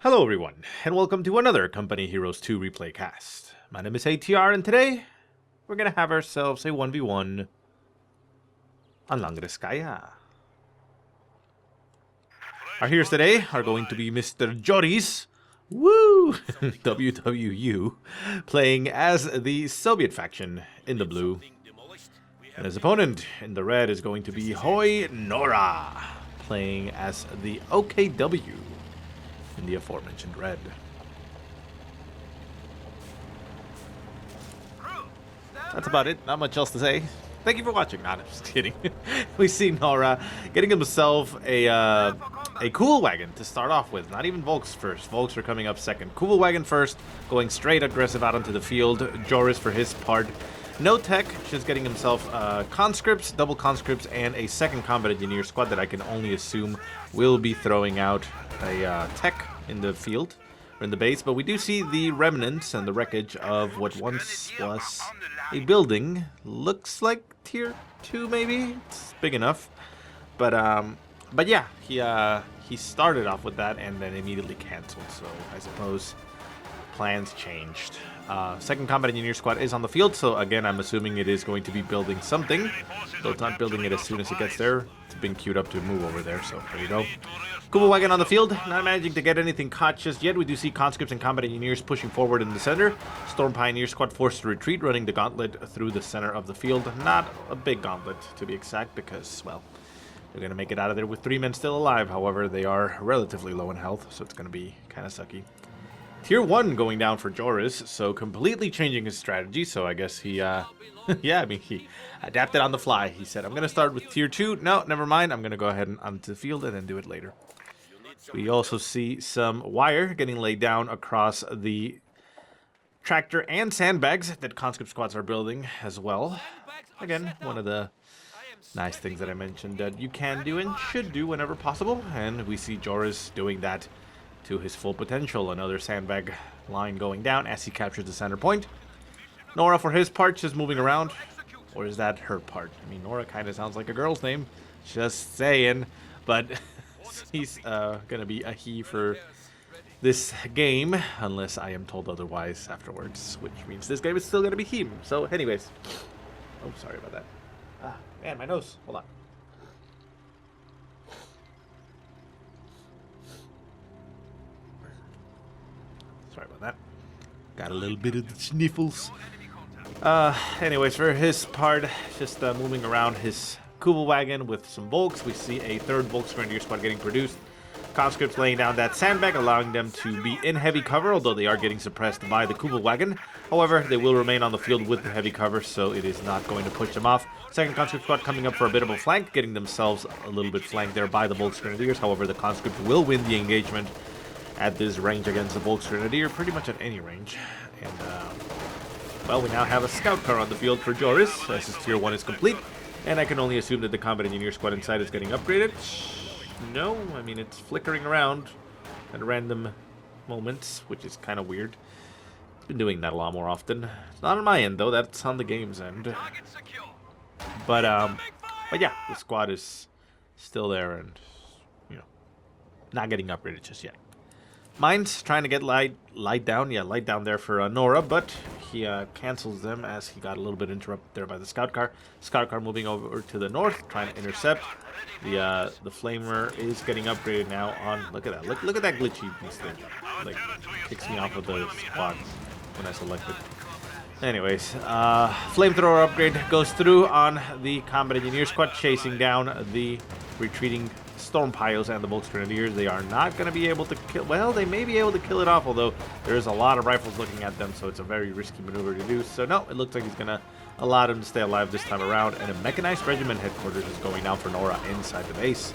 Hello everyone, and welcome to another Company Heroes 2 replay cast. My name is ATR, and today we're gonna have ourselves a 1v1 on Langreskaya. Our heroes today are going to be Mr. Joris, woo, wwU, playing as the Soviet faction in the blue. And his opponent in the red is going to be HOI-Nora, playing as the OKW in the aforementioned red. That's about it. Not much else to say. Thank you for watching. Nah, I'm just kidding. We see Nora getting himself a cool wagon to start off with. Not even Volks first. Volks are coming up second. Cool wagon first, going straight aggressive out onto the field. Joris, for his part, no tech, just getting himself conscripts, double conscripts, and a second combat engineer squad that I can only assume will be throwing out a tech in the field, or in the base. But we do see the remnants and the wreckage of what once was a building. Looks like tier 2 maybe? It's big enough. But yeah, he started off with that and then immediately canceled, so I suppose plans changed. Second combat engineer squad is on the field, so again, I'm assuming it is going to be building something. Though it's not building it as soon as it gets there. It's been queued up to move over there, so there you go. Kuba wagon on the field, not managing to get anything caught just yet. We do see conscripts and combat engineers pushing forward in the center. Storm Pioneer squad forced to retreat, running the gauntlet through the center of the field. Not a big gauntlet, to be exact, because, well, they're going to make it out of there with 3 men still alive. However, they are relatively low in health, so it's going to be kind of sucky. Tier 1 going down for Joris, so completely changing his strategy. So I guess he, yeah, I mean, he adapted on the fly. He said, I'm going to start with Tier 2. No, never mind. I'm going to go ahead and onto the field and then do it later. We also see some wire getting laid down across the tractor and sandbags that conscript squads are building as well. Again, one of the nice things that I mentioned that you can do and should do whenever possible. And we see Joris doing that to his full potential. Another sandbag line going down as he captures the center point. Nora, for his part, just moving around. Or is that her part? I mean, Nora kind of sounds like a girl's name. Just saying. But he's gonna be a he for this game, unless I am told otherwise afterwards, which means this game is still gonna be him. So anyways, oh, sorry about that. Ah, man, my nose. Hold on. Sorry about that. Got a little bit of the sniffles. Anyways, for his part, just moving around his Kuba wagon with some Volks. We see a third Volks Grenadier squad getting produced. Conscripts laying down that sandbag, allowing them to be in heavy cover, although they are getting suppressed by the Kuba wagon. However, they will remain on the field with the heavy cover, so it is not going to push them off. Second conscript squad coming up for a bit of a flank, getting themselves a little bit flanked there by the Volks Grenadiers. However, the conscripts will win the engagement at this range against the Volks Grenadier, pretty much at any range. And, well, we now have a scout car on the field for Joris, as his tier 1 is complete. And I can only assume that the combat engineer squad inside is getting upgraded. No, I mean, it's flickering around at random moments, which is kind of weird. It's been doing that a lot more often. It's not on my end, though. That's on the game's end. But yeah, the squad is still there and, you know, not getting upgraded just yet. Mine's trying to get light down. Yeah, light down there for Nora, but he cancels them as he got a little bit interrupted there by the scout car. Scout car moving over to the north, trying to intercept. The flamer is getting upgraded now on. Look at that. Look at that glitchy thing. Like, kicks me off of the squad when I select it. Anyways, flamethrower upgrade goes through on the combat engineer squad, chasing down the retreating Storm Piles and the Volks Grenadiers. They are not going to be able to kill. Well, they may be able to kill it off, although there's a lot of rifles looking at them, so it's a very risky maneuver to do. So no, it looks like he's going to allow them to stay alive this time around, and a mechanized regiment headquarters is going down for Nora inside the base.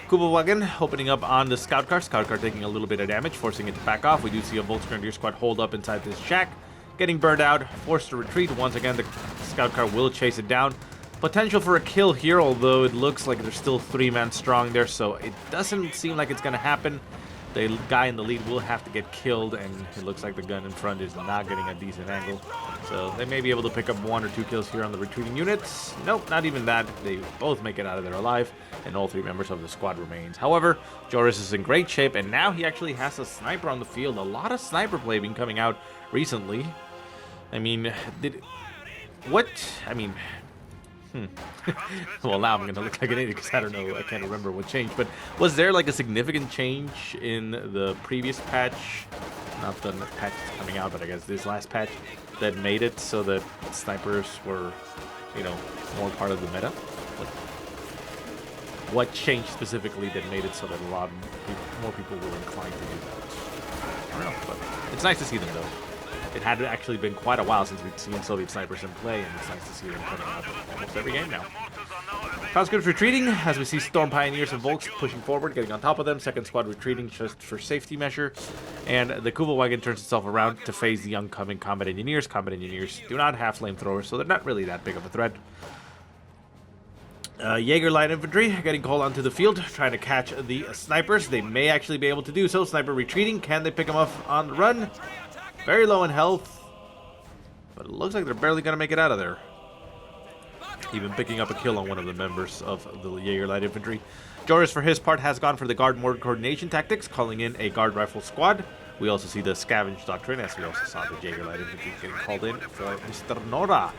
Kuba wagon opening up on the scout car. Scout car taking a little bit of damage, forcing it to back off. We do see a Volks Grenadier squad hold up inside this shack, getting burned out, forced to retreat. Once again, the scout car will chase it down. Potential for a kill here, although it looks like there's still 3 men strong there, so it doesn't seem like it's going to happen. The guy in the lead will have to get killed, and it looks like the gun in front is not getting a decent angle. So they may be able to pick up 1 or 2 kills here on the retreating units. Nope, not even that. They both make it out of there alive, and all 3 members of the squad remains. However, Joris is in great shape, and now he actually has a sniper on the field. A lot of sniper play been coming out recently. I mean, well, now I'm going to look like an idiot because I don't know, I can't remember what changed. But was there like a significant change in the previous patch? Not the patch that's coming out, but I guess this last patch that made it so that snipers were, you know, more part of the meta? Like, what changed specifically that made it so that a lot more people were inclined to do that? I don't know, but it's nice to see them though. It had actually been quite a while since we'd seen Soviet snipers in play, and it's nice to see them coming out almost every game now. Conscripts retreating, as we see Storm Pioneers and Volks pushing forward, getting on top of them. Second squad retreating just for safety measure. And the Kuva wagon turns itself around to face the oncoming combat engineers. Combat engineers do not have flamethrowers, so they're not really that big of a threat. Jaeger light infantry getting called onto the field, trying to catch the snipers. They may actually be able to do so. Sniper retreating. Can they pick them up on the run? Very low in health, but it looks like they're barely going to make it out of there. Even picking up a kill on one of the members of the Jaeger light infantry. Joris, for his part, has gone for the guard mode coordination tactics, calling in a guard rifle squad. We also see the Scavenge Doctrine, as we also saw the Jaeger light infantry getting called in for Mr. Nora.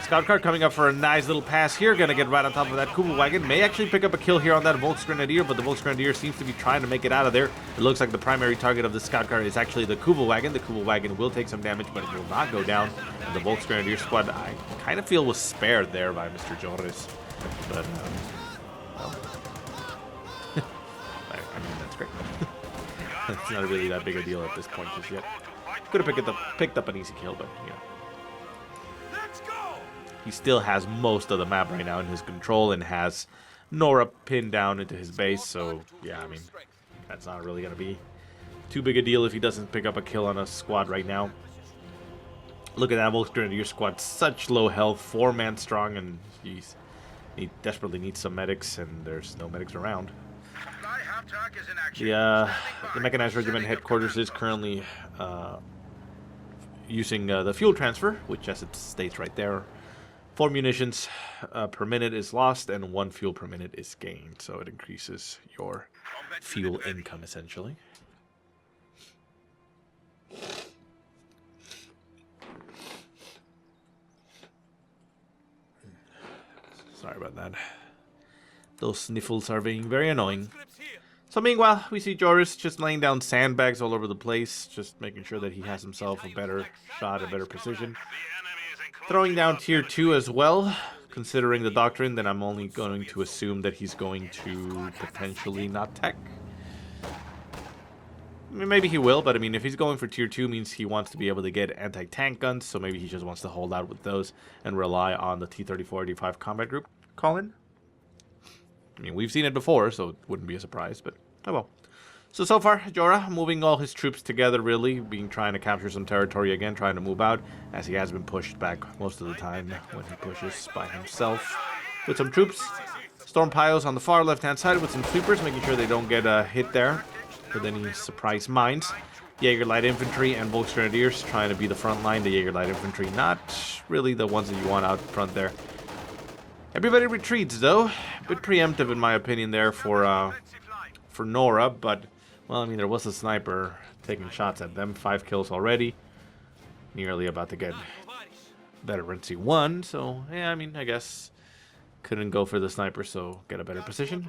Scout car coming up for a nice little pass here. Gonna get right on top of that Kuva wagon. May actually pick up a kill here on that Volks Grenadier, but the Volks Grenadier seems to be trying to make it out of there. It looks like the primary target of the Scout car is actually the Kuva wagon. The Kuva wagon will take some damage, but it will not go down. And the Volks Grenadier squad, I kind of feel, was spared there by Mr. Joris. But, well, I mean, that's great. It's not really that big a deal at this point just yet. Could have picked up an easy kill, but, you know. He still has most of the map right now in his control and has Nora pinned down into his base. So, yeah, I mean, that's not really going to be too big a deal if he doesn't pick up a kill on a squad right now. Look at that Volks Grenadier squad. Such low health, 4-man strong, and geez, he desperately needs some medics, and there's no medics around. The Mechanized Regiment headquarters is currently using the fuel transfer, which, as it states right there, 4 munitions per minute is lost, and 1 fuel per minute is gained. So it increases your fuel income, essentially. Sorry about that. Those sniffles are being very annoying. So meanwhile, we see Joris just laying down sandbags all over the place, just making sure that he has himself a better shot, a better precision. Throwing down tier 2 as well, considering the Doctrine, then I'm only going to assume that he's going to potentially not tech. I mean, maybe he will, but I mean, if he's going for tier 2, means he wants to be able to get anti-tank guns, so maybe he just wants to hold out with those and rely on the T-34-85 combat group call-in. I mean, we've seen it before, so it wouldn't be a surprise, but oh well. So far, Jorah moving all his troops together, really, trying to capture some territory again, trying to move out, as he has been pushed back most of the time when he pushes by himself with some troops. Storm Piles on the far left-hand side with some sweepers, making sure they don't get hit there with any surprise mines. Jaeger Light Infantry and Volks Grenadiers trying to be the front line. The Jaeger Light Infantry not really the ones that you want out front there. Everybody retreats, though. A bit preemptive, in my opinion, there for Nora, but... well, I mean, there was a sniper taking shots at them. 5 kills already. Nearly about to get Veterancy 1. So, yeah, I mean, I guess couldn't go for the sniper, so get a better position.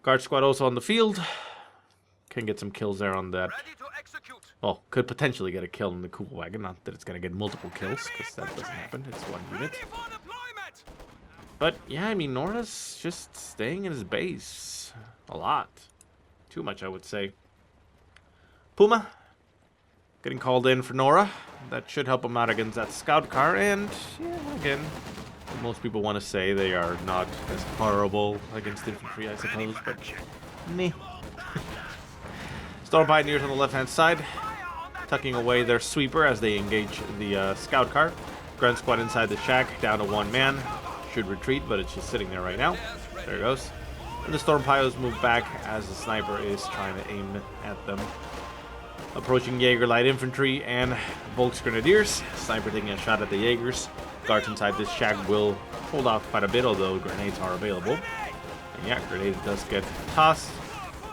Guard squad also on the field. Can get some kills there on that. Well, could potentially get a kill in the Kuva wagon. Not that it's going to get multiple kills, because that doesn't happen. It's 1 unit. But, yeah, I mean, Nora's just staying in his base a lot. Too much, I would say. Puma getting called in for Nora. That should help him out against that scout car. And, yeah, again, most people want to say they are not as horrible against infantry, I suppose, but meh. Storm Pioneers on the left-hand side, tucking away their sweeper as they engage the scout car. Grunt squad inside the shack, down to 1 man. Should retreat, but it's just sitting there right now. There it goes. And the Storm Pios move back as the sniper is trying to aim at them. Approaching Jaeger light infantry and Volksgrenadiers. Sniper taking a shot at the Jaegers. Guards inside this shack will hold off quite a bit, although grenades are available. And yeah, grenade does get tossed.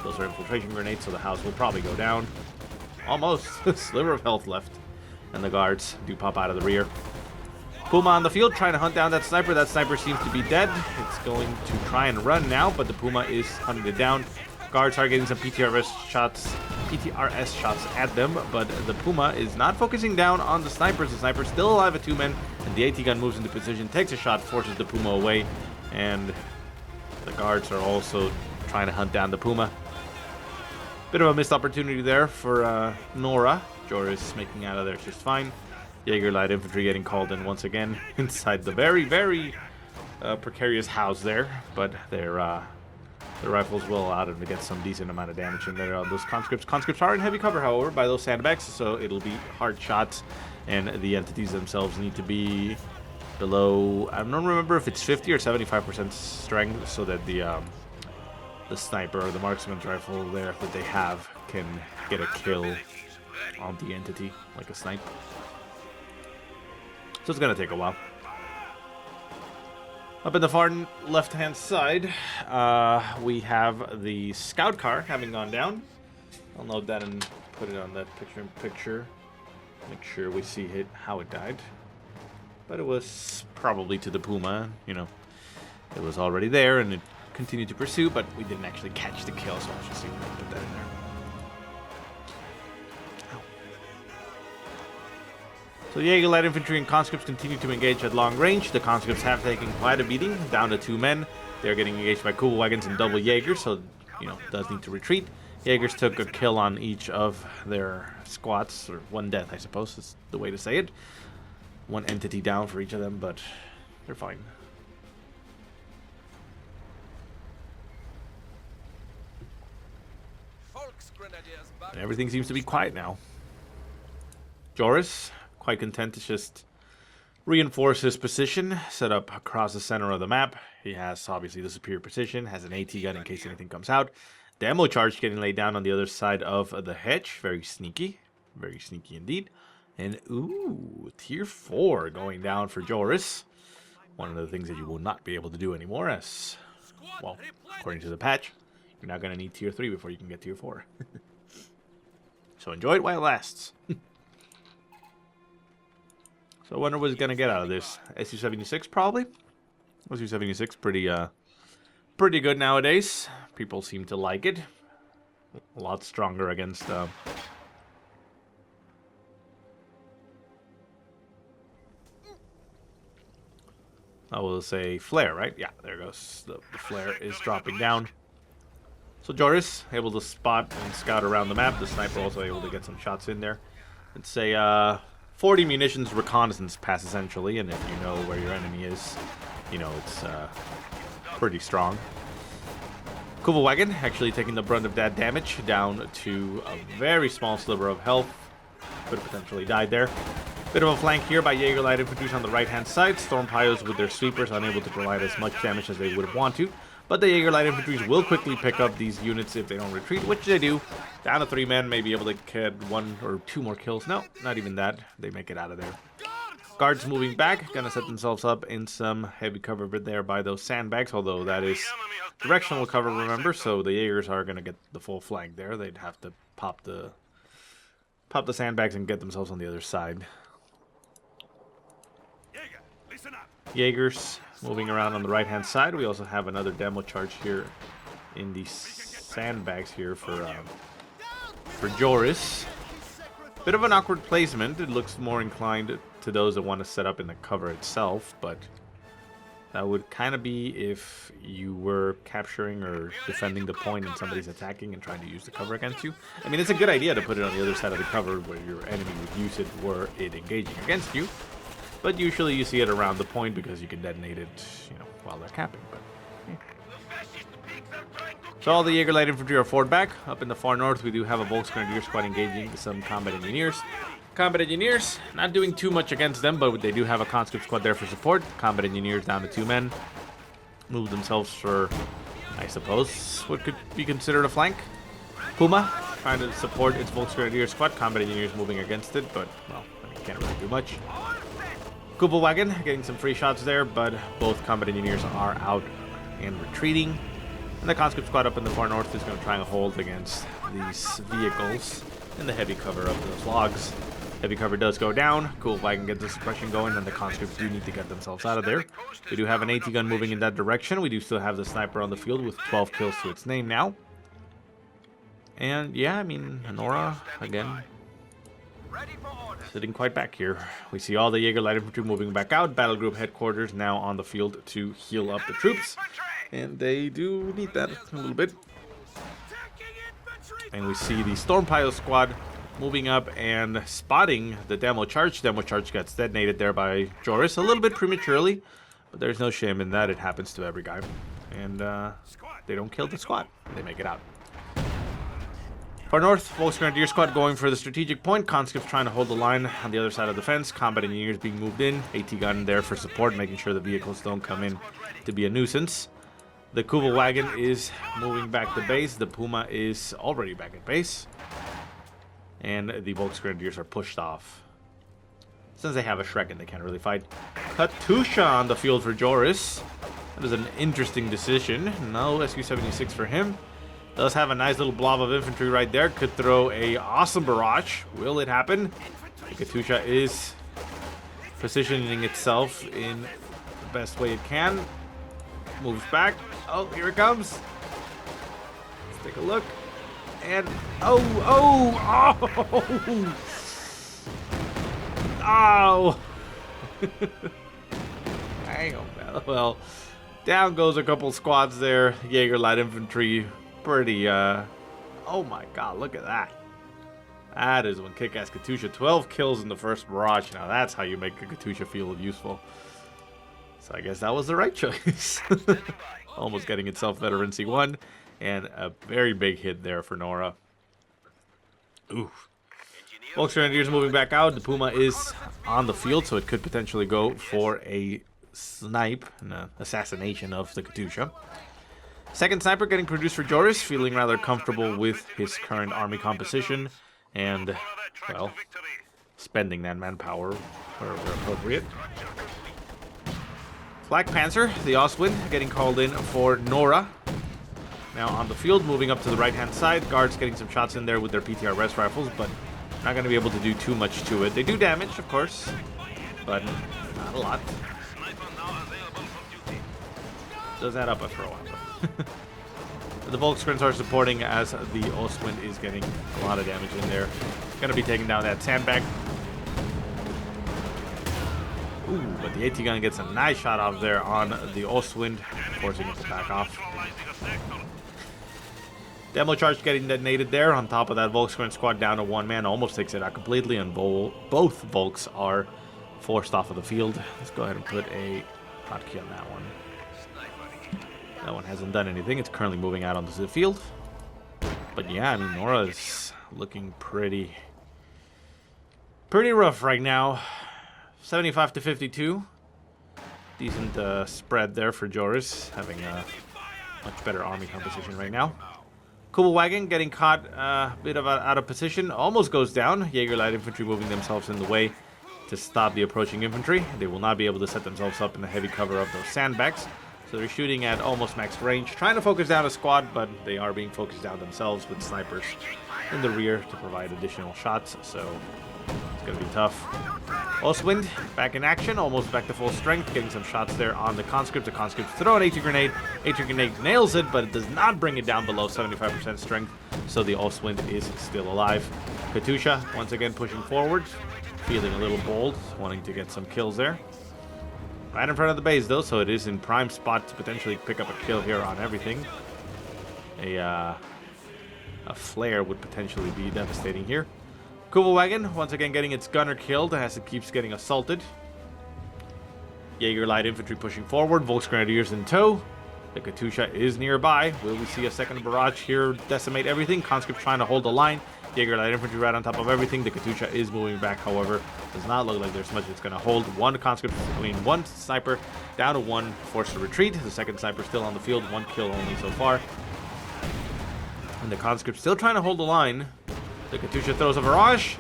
Those are infiltration grenades, so the house will probably go down. Almost. A sliver of health left. And the guards do pop out of the rear. Puma on the field trying to hunt down that sniper. That sniper seems to be dead. It's going to try and run now, but the Puma is hunting it down. Guards are getting some PTRS shots at them, but the Puma is not focusing down on the snipers. The sniper's still alive at 2 men, and the AT gun moves into position, takes a shot, forces the Puma away, and the guards are also trying to hunt down the Puma. Bit of a missed opportunity there for Nora. Joris making out of there just fine. Jaeger light infantry getting called in once again inside the very, very precarious house there, but their rifles will allow them to get some decent amount of damage in there on those conscripts. Conscripts are in heavy cover, however, by those sandbags, so it'll be hard shots, and the entities themselves need to be below, I don't remember if it's 50 or 75% strength, so that the sniper or the marksman's rifle there that they have can get a kill on the entity, like a snipe. So it's going to take a while. Up in the far left-hand side, we have the scout car having gone down. I'll note that and put it on that picture. Make sure we see how it died. But it was probably to the Puma, you know. It was already there and it continued to pursue, but we didn't actually catch the kill, so I'll just see if I can put that in there. So the Jaeger light infantry and conscripts continue to engage at long range. The conscripts have taken quite a beating, down to 2 men. They're getting engaged by cool wagons and double Jaegers, so, you know, does need to retreat. Jaegers took a kill on each of their squads, or 1 death, I suppose is the way to say it. 1 entity down for each of them, but they're fine. And everything seems to be quiet now. Joris, quite content to just reinforce his position, set up across the center of the map. He has obviously the superior position, has an AT gun in case anything comes out. Demo charge getting laid down on the other side of the hedge. Very sneaky indeed. And ooh, tier 4 going down for Joris. One of the things that you will not be able to do anymore, as, well, according to the patch, you're not going to need tier 3 before you can get tier 4. So enjoy it while it lasts. So I wonder what he's going to get out of this. SU-76 probably? SU-76 pretty good nowadays. People seem to like it. A lot stronger against I will say flare, right? Yeah, there goes. The flare is dropping down. So Joris able to spot and scout around the map. The sniper also able to get some shots in there. It's a 40 munitions reconnaissance pass essentially, and if you know where your enemy is, you know it's pretty strong. Kuva wagon actually taking the brunt of that damage, down to a very small sliver of health. Could have potentially died there. Bit of a flank here by Jaeger light infantry on the right-hand side. Storm Pios with their sweepers unable to provide as much damage as they would want to. But the Jaeger light infantry will quickly pick up these units if they don't retreat, which they do. Down to 3 men, may be able to get 1 or 2 more kills. No, not even that. They make it out of there. Guards moving back, gonna set themselves up in some heavy cover there by those sandbags, although that is directional cover, remember, so the Jaegers are gonna get the full flank there. They'd have to pop the sandbags and get themselves on the other side. Jaegers moving around on the right-hand side. We also have another demo charge here in the sandbags here for Joris. Bit of an awkward placement. It looks more inclined to those that want to set up in the cover itself, but that would kind of be if you were capturing or defending the point and somebody's attacking and trying to use the cover against you. I mean, it's a good idea to put it on the other side of the cover where your enemy would use it were it engaging against you. But usually you see it around the point because you can detonate it, you know, while they're capping. But yeah. So all the Jaeger light infantry are forward back. Up in the far north, we do have a Volksgrenadier squad engaging some combat engineers. Combat engineers, not doing too much against them, but they do have a conscript squad there for support. Combat engineers down to 2 men. Move themselves for I suppose what could be considered a flank. Puma trying to support its Volksgrenadier squad. Combat engineers moving against it, but, well, I mean, can't really do much. Wagon getting some free shots there, but both combat engineers are out and retreating. And the conscript squad up in the far north is going to try and hold against these vehicles in the heavy cover of those logs. Heavy cover does go down. Wagon gets the suppression going, and the conscripts do need to get themselves out of there. We do have an AT gun moving in that direction. We do still have the sniper on the field with 12 kills to its name now. And yeah, I mean, Nora, again, sitting quite back here. We see all the Jaeger light infantry moving back out. Battle group headquarters now on the field to heal up the troops. And they do need that a little bit. And we see the Storm Pile squad moving up and spotting the demo charge. Demo charge gets detonated there by Joris a little bit prematurely. But there's no shame in that. It happens to every guy. And they don't kill the squad. They make it out. Far north, Volksgrenadier squad going for the strategic point. Conscripts trying to hold the line on the other side of the fence. Combat engineers being moved in. AT gun there for support, making sure the vehicles don't come in to be a nuisance. The wagon is moving back to base. The Puma is already back at base. And the Volksgrenadiers are pushed off. Since they have a Shrek and they can't really fight. Katyusha on the field for Joris. That is an interesting decision. No SQ-76 for him. Does have a nice little blob of infantry right there. Could throw a awesome barrage. Will it happen? The Katyusha is positioning itself in the best way it can. Moves back. Oh, here it comes. Let's take a look. And oh. Hang on. Well, down goes a couple squads there. Jaeger light infantry. Pretty, oh my god, look at that. That is one kick-ass Katyusha. 12 kills in the first barrage. Now that's how you make a Katyusha feel useful. So I guess that was the right choice. Almost getting itself veteran C1. And a very big hit there for Nora. Oof. Volksgrenadiers moving back out. The Puma is on the field, so it could potentially go for a snipe, an assassination of the Katyusha. Second sniper getting produced for Joris, feeling rather comfortable with his current army composition and, well, spending that manpower where appropriate. Flak Panzer, the Ostwind, getting called in for Nora. Now on the field, moving up to the right-hand side. Guards getting some shots in there with their PTR rest rifles, but not going to be able to do too much to it. They do damage, of course, but not a lot. Does add up after a while. The Volksgrens are supporting as the Ostwind is getting a lot of damage in there. Gonna be taking down that sandbag. Ooh, but the AT gun gets a nice shot off there on the Ostwind, forcing it to back off. Demo charge getting detonated there. On top of that, Volksgren squad down to one man, almost takes it out completely, and both Volks are forced off of the field. Let's go ahead and put a hotkey on that one. That one hasn't done anything. It's currently moving out onto the field. But yeah, I mean, Nora is looking pretty rough right now. 75 to 52. Decent spread there for Joris, having a much better army composition right now. Wagon getting caught a bit of out of position. Almost goes down. Jaeger light infantry moving themselves in the way to stop the approaching infantry. They will not be able to set themselves up in the heavy cover of those sandbags. So they're shooting at almost max range, trying to focus down a squad, but they are being focused down themselves with snipers in the rear to provide additional shots, so it's going to be tough. Ostwind back in action, almost back to full strength, getting some shots there on the conscript. The conscript throw an AT grenade. AT grenade nails it, but it does not bring it down below 75% strength, so the Ostwind is still alive. Katyusha once again pushing forward, feeling a little bold, wanting to get some kills there. Right in front of the base, though, so it is in prime spot to potentially pick up a kill here on everything. A flare would potentially be devastating here. Wagon once again getting its gunner killed as it keeps getting assaulted. Jaeger light infantry pushing forward. Volksgrenadiers in tow. The Katyusha is nearby. Will we see a second barrage here decimate everything? Conscript trying to hold the line. Jaeger light infantry right on top of everything. The Katyusha is moving back, however. Does not look like there's much it's going to hold. One conscript, one sniper down to one, forced to retreat. The second sniper still on the field. One kill only so far. And the conscript still trying to hold the line. The Katyusha throws a barrage.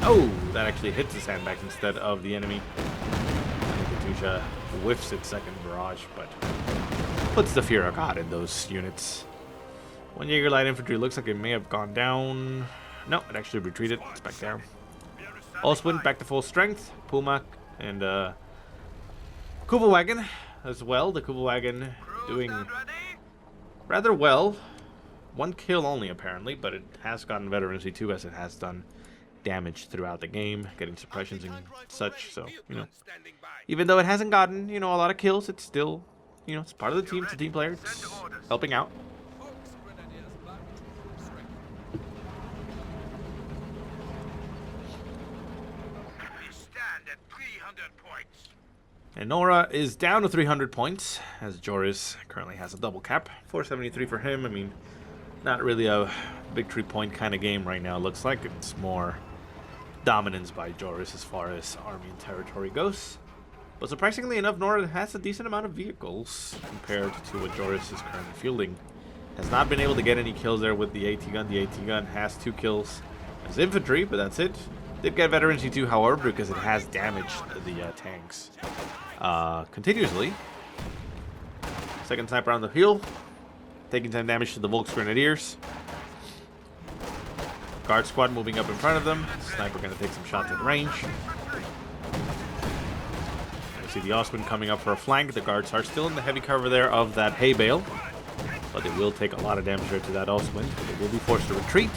Oh, that actually hits the sandbags instead of the enemy. And the Katyusha whiffs its second barrage, but puts the fear of God in those units. One Jaeger light infantry looks like it may have gone down. No, it actually retreated. It's back there. Oswin back to full strength. Puma and Kuva wagon as well. The Kuva wagon doing rather well. One kill only apparently, but it has gotten veterancy too, as it has done damage throughout the game, getting suppressions and such. So, you know, even though it hasn't gotten, you know, a lot of kills, it's still, you know, it's part of the team. It's a team player. It's helping out. And Nora is down to 300 points, as Joris currently has a double cap. 473 for him. I mean, not really a victory point kind of game right now. Looks like it's more dominance by Joris as far as army and territory goes. But surprisingly enough, Nora has a decent amount of vehicles compared to what Joris is currently fielding. Has not been able to get any kills there with the AT gun. The AT gun has 2 kills as infantry, but that's it. Did get veterancy too, however, because it has damaged the tanks continuously. Second sniper on the field, taking 10 damage to the Volks Grenadiers. Guard squad moving up in front of them. Sniper going to take some shots at range. I see the Osman coming up for a flank. The guards are still in the heavy cover there of that hay bale, but they will take a lot of damage there to that Osman. They will be forced to retreat,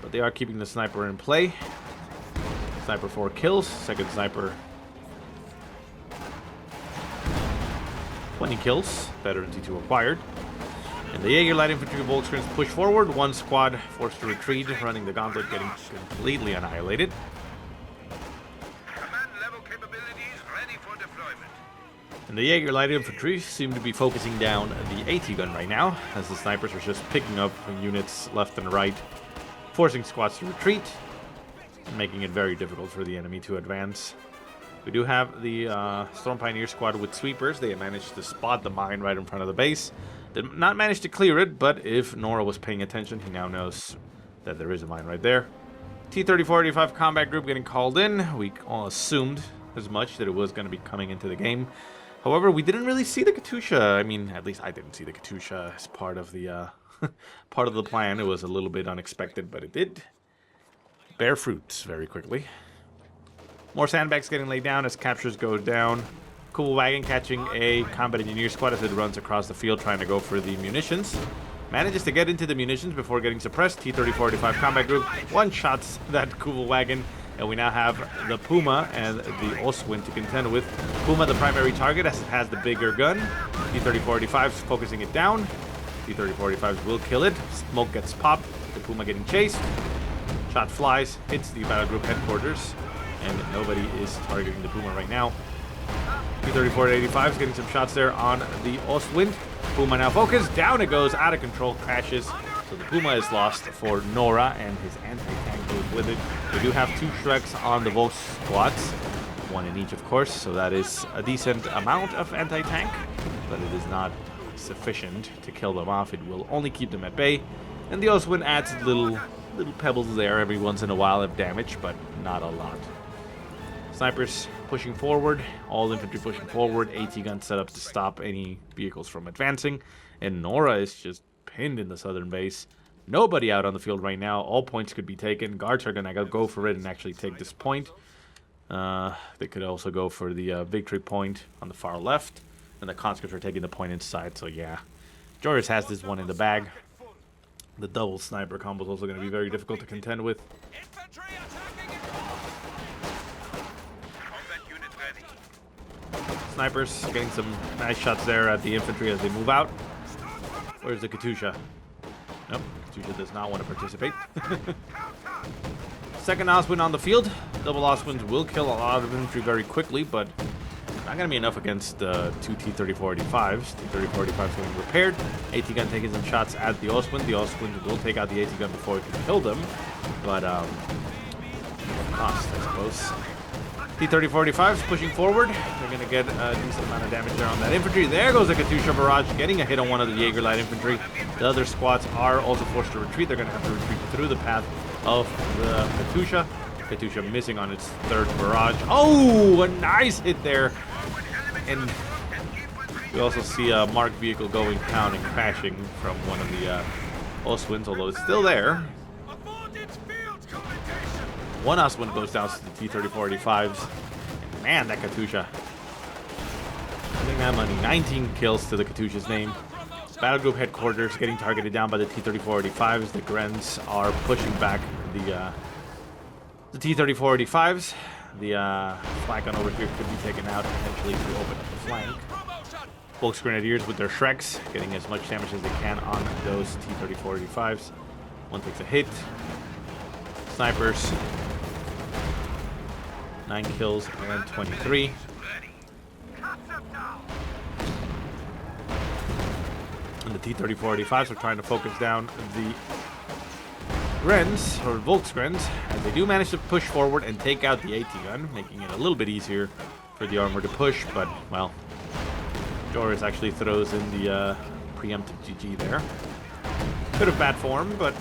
but they are keeping the sniper in play. Sniper 4 kills. Second sniper 20 kills. Veterancy 2 acquired. And the Jaeger light infantry Volkskrins push forward. One squad forced to retreat, running the gauntlet, getting completely annihilated. Command level capabilities ready for deployment. And the Jaeger light infantry seem to be focusing down the AT gun right now, as the snipers are just picking up units left and right, forcing squads to retreat, making it very difficult for the enemy to advance. We do have the Storm Pioneer squad with sweepers. They managed to spot the mine right in front of the base. Did not manage to clear it, but if Nora was paying attention, he now knows that there is a mine right there. T-34-85 combat group getting called in. We all assumed as much, that it was going to be coming into the game. However, we didn't really see the Katyusha. I mean, at least I didn't see the Katyusha as part of the part of the plan. It was a little bit unexpected, but it did bear fruits very quickly. More sandbags getting laid down as captures go down. Cool wagon catching a combat engineer squad as it runs across the field trying to go for the munitions. Manages to get into the munitions before getting suppressed. T-34-85 combat group one-shots that Kuval wagon, and we now have the Puma and the Oswin to contend with. Puma the primary target as it has the bigger gun. T-34-85s focusing it down. T-34-85s will kill it. Smoke gets popped. The Puma getting chased. Shot flies, hits the battle group headquarters, and nobody is targeting the Puma right now. T-34-85 is getting some shots there on the Ostwind. Puma now focused. Down it goes, out of control, crashes. So the Puma is lost for Nora, and his anti-tank goes with it. We do have 2 Shreks on the Volks squads, 1 in each, of course, so that is a decent amount of anti-tank, but it is not sufficient to kill them off. It will only keep them at bay, and the Ostwind adds little pebbles there every once in a while of damage, but not a lot. Snipers pushing forward, all infantry pushing forward, AT gun set up to stop any vehicles from advancing, and Nora is just pinned in the southern base. Nobody out on the field right now. All points could be taken. Guards are gonna go for it and actually take this point. They could also go for the victory point on the far left, and the conscripts are taking the point inside, so yeah. Joris has this one in the bag. The double sniper combo is also going to be very difficult to contend with. Infantry attacking it. Combat unit ready. Snipers getting some nice shots there at the infantry as they move out. Where's the Katyusha? Nope, Katyusha does not want to participate. Second Oswin on the field. Double Oswins will kill a lot of infantry very quickly, but Not going to be enough against the two T-3485s. T-3485s getting repaired. AT gun taking some shots at the Ostwind. The Ostwind will take out the AT gun before it can kill them. But, what cost, I suppose. T-3485s pushing forward. They're going to get a decent amount of damage there on that infantry. There goes the Katyusha barrage, getting a hit on one of the Jaeger light infantry. The other squads are also forced to retreat. They're going to have to retreat through the path of the Katyusha. Katyusha missing on its third barrage. Oh, a nice hit there. And we also see a marked vehicle going down and crashing from one of the Ostwinds, although it's still there. One Ostwind goes down to the T-3485s. And man, that Katyusha. Getting that money. 19 kills to the Katyusha's name. Battle group headquarters getting targeted down by the T-3485s. The Grens are pushing back the T-3485s. The flank on over here could be taken out potentially to open up the flank. Volksgrenadiers with their Shreks getting as much damage as they can on those T-3485s. One takes a hit. Snipers. 9 kills and 23. And the T-3485s are trying to focus down the Grens, or Volksgrens, as they do manage to push forward and take out the AT gun, making it a little bit easier for the armor to push, but, well, Joris actually throws in the preemptive GG there. Bit of bad form, but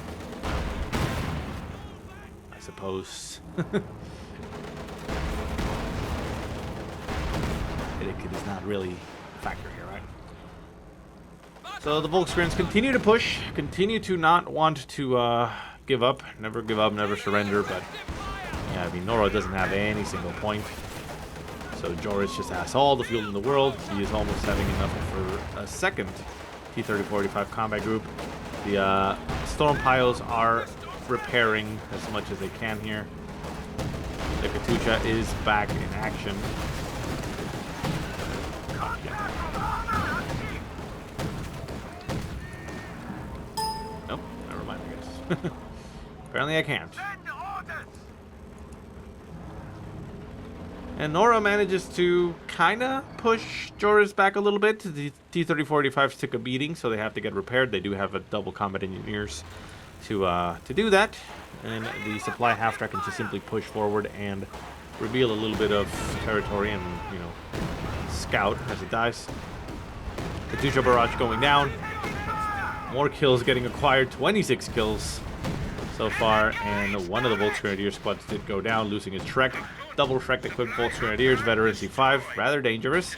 I suppose it is not really a factor here, right? So the Volksgrens continue to push, continue to not want to give up, never surrender, but yeah, I mean, Nora doesn't have any single point. So Joris just has all the fuel in the world. He is almost having enough for a second T-3485 combat group. The storm piles are repairing as much as they can here. The Katyusha is back in action. Nope, never mind, I guess. Apparently I can't. And Nora manages to kind of push Joris back a little bit. The T-3485s took a beating, so they have to get repaired. They do have a double combat engineers to do that. And the supply half-track can just simply push forward and reveal a little bit of territory and, you know, scout as it dies. Katyusha barrage going down. More kills getting acquired. 26 kills so far, and one of the Volksgrenadier squads did go down, losing his Shrek. Double Shrek equipped Volksgrenadiers, veteran C5, rather dangerous.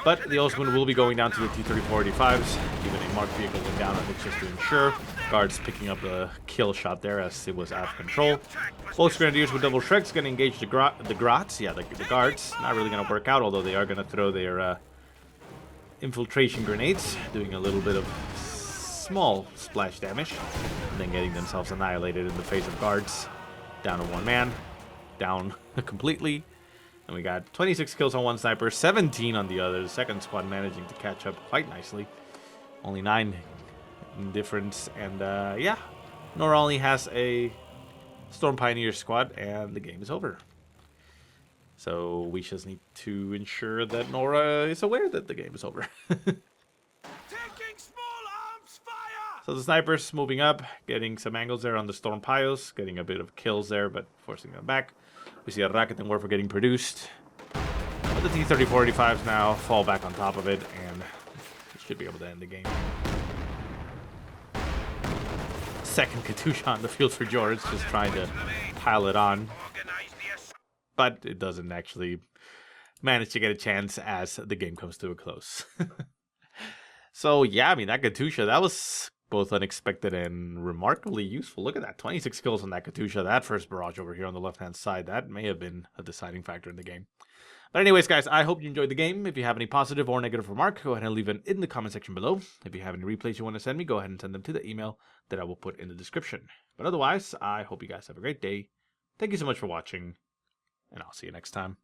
But the Ostwind will be going down to the T-3485s. Even a marked vehicle went down on it just to ensure. Guards picking up the kill shot there as it was out of control. Volksgrenadiers with double Shreks going to engage the Grots. Yeah, the guards. Not really going to work out, although they are going to throw their infiltration grenades, doing a little bit of small splash damage, and then getting themselves annihilated in the face of guards. Down to one man. Down completely. And we got 26 kills on one sniper, 17 on the other. The second squad managing to catch up quite nicely. Only 9 in difference. And yeah, Nora only has a Storm Pioneer squad, and the game is over. So we just need to ensure that Nora is aware that the game is over. So the snipers moving up, getting some angles there on the storm piles, getting a bit of kills there, but forcing them back. We see a rocket and warfare getting produced. But the T-3485s now fall back on top of it, and it should be able to end the game. Second Katyusha on the field for Joris, just trying to pile it on. But it doesn't actually manage to get a chance as the game comes to a close. So yeah, I mean, that Katyusha, that was both unexpected and remarkably useful. Look at that, 26 kills on that Katyusha. That first barrage over here on the left-hand side, that may have been a deciding factor in the game. But anyways, guys, I hope you enjoyed the game. If you have any positive or negative remark, go ahead and leave it in the comment section below. If you have any replays you want to send me, go ahead and send them to the email that I will put in the description. But otherwise, I hope you guys have a great day. Thank you so much for watching, and I'll see you next time.